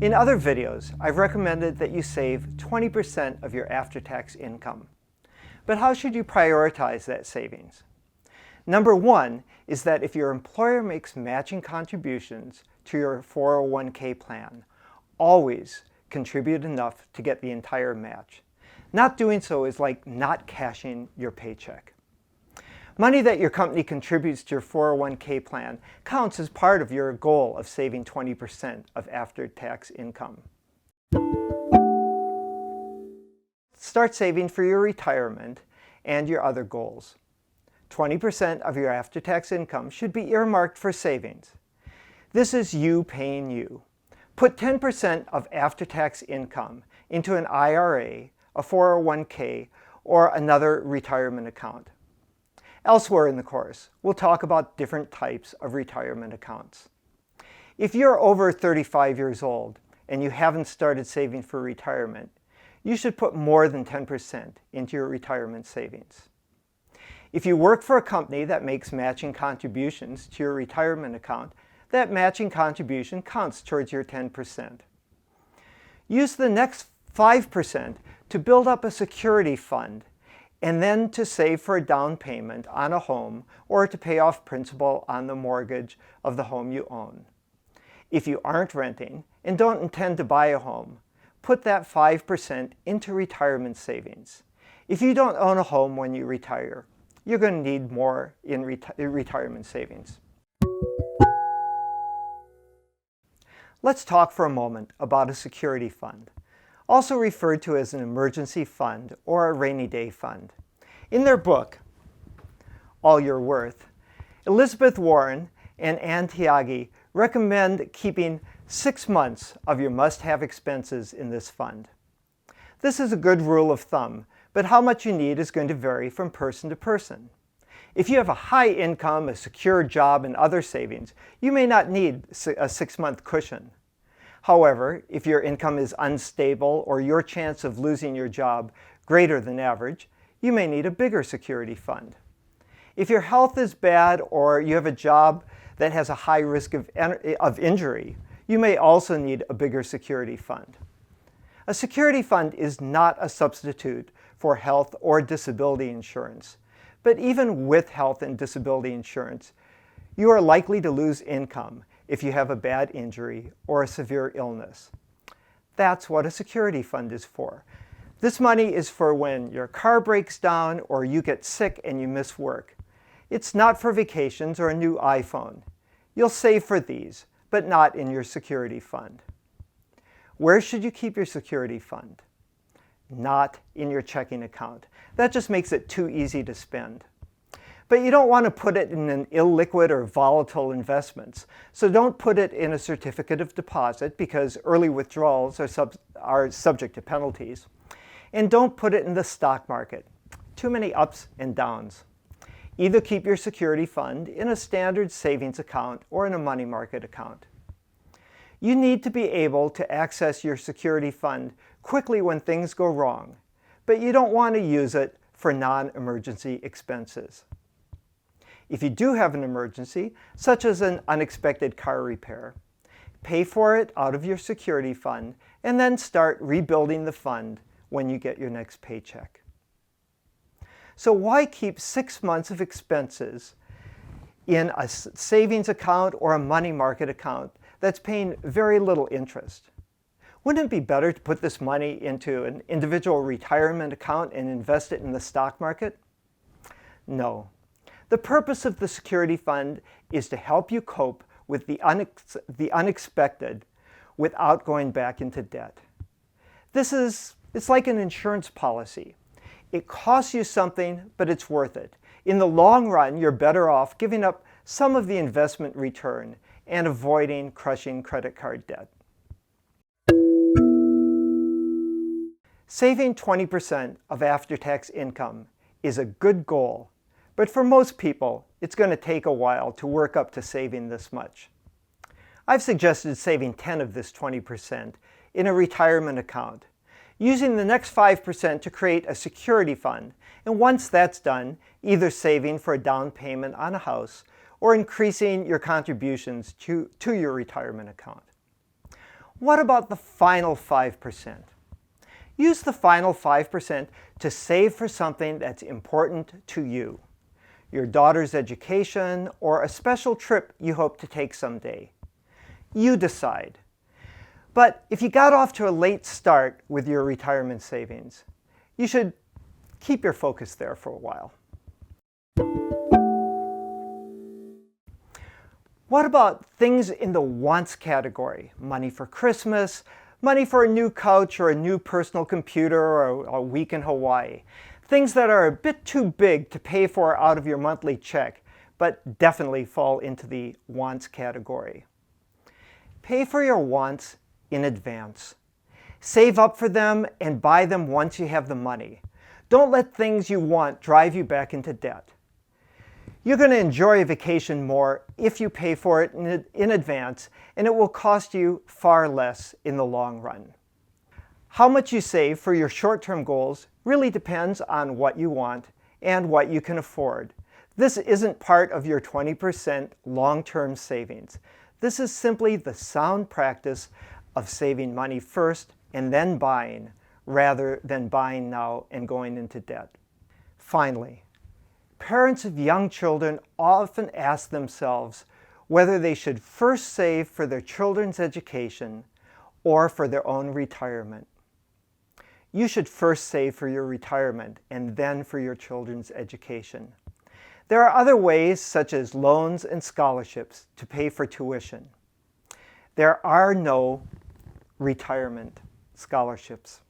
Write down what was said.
In other videos, I've recommended that you save 20% of your after-tax income. But how should you prioritize that savings? Number one is that if your employer makes matching contributions to your 401k plan, always contribute enough to get the entire match. Not doing so is like not cashing your paycheck. Money that your company contributes to your 401k plan counts as part of your goal of saving 20% of after-tax income. Start saving for your retirement and your other goals. 20% of your after-tax income should be earmarked for savings. This is you paying you. Put 10% of after-tax income into an IRA, a 401k, or another retirement account. Elsewhere in the course, we'll talk about different types of retirement accounts. If you're over 35 years old and you haven't started saving for retirement, you should put more than 10% into your retirement savings. If you work for a company that makes matching contributions to your retirement account, that matching contribution counts towards your 10%. Use the next 5% to build up a security fund and then to save for a down payment on a home or to pay off principal on the mortgage of the home you own. If you aren't renting and don't intend to buy a home, put that 5% into retirement savings. If you don't own a home when you retire, you're going to need more in retirement savings. Let's talk for a moment about a security fund, also referred to as an emergency fund or a rainy day fund. In their book, All You're Worth, Elizabeth Warren and Ann Tyagi recommend keeping 6 months of your must-have expenses in this fund. This is a good rule of thumb, but how much you need is going to vary from person to person. If you have a high income, a secure job, and other savings, you may not need a 6-month cushion. However, if your income is unstable or your chance of losing your job greater than average, you may need a bigger security fund. If your health is bad or you have a job that has a high risk of injury, you may also need a bigger security fund. A security fund is not a substitute for health or disability insurance, but even with health and disability insurance, you are likely to lose income if you have a bad injury or a severe illness. That's what a security fund is for. This money is for when your car breaks down or you get sick and you miss work. It's not for vacations or a new iPhone. You'll save for these, but not in your security fund. Where should you keep your security fund? Not in your checking account. That just makes it too easy to spend. But you don't want to put it in an illiquid or volatile investments. So don't put it in a certificate of deposit because early withdrawals are subject to penalties. And don't put it in the stock market. Too many ups and downs. Either keep your security fund in a standard savings account or in a money market account. You need to be able to access your security fund quickly when things go wrong, but you don't want to use it for non-emergency expenses. If you do have an emergency, such as an unexpected car repair, pay for it out of your security fund and then start rebuilding the fund when you get your next paycheck. So why keep 6 months of expenses in a savings account or a money market account that's paying very little interest? Wouldn't it be better to put this money into an individual retirement account and invest it in the stock market? No. The purpose of the security fund is to help you cope with the unexpected without going back into debt. It's like an insurance policy. It costs you something, but it's worth it. In the long run, you're better off giving up some of the investment return and avoiding crushing credit card debt. Saving 20% of after-tax income is a good goal, but for most people, it's going to take a while to work up to saving this much. I've suggested saving 10 of this 20% in a retirement account, using the next 5% to create a security fund, and once that's done, either saving for a down payment on a house or increasing your contributions to your retirement account. What about the final 5%? Use the final 5% to save for something that's important to you. Your daughter's education or a special trip you hope to take someday. You decide. But if you got off to a late start with your retirement savings, you should keep your focus there for a while. What about things in the wants category? Money for Christmas, money for a new couch or a new personal computer or a week in Hawaii. Things that are a bit too big to pay for out of your monthly check, but definitely fall into the wants category. Pay for your wants in advance. Save up for them and buy them once you have the money. Don't let things you want drive you back into debt. You're going to enjoy a vacation more if you pay for it in advance, and it will cost you far less in the long run. How much you save for your short-term goals really depends on what you want and what you can afford. This isn't part of your 20% long-term savings. This is simply the sound practice of saving money first and then buying, rather than buying now and going into debt. Finally, parents of young children often ask themselves whether they should first save for their children's education or for their own retirement. You should first save for your retirement and then for your children's education. There are other ways, such as loans and scholarships, to pay for tuition. There are no retirement scholarships.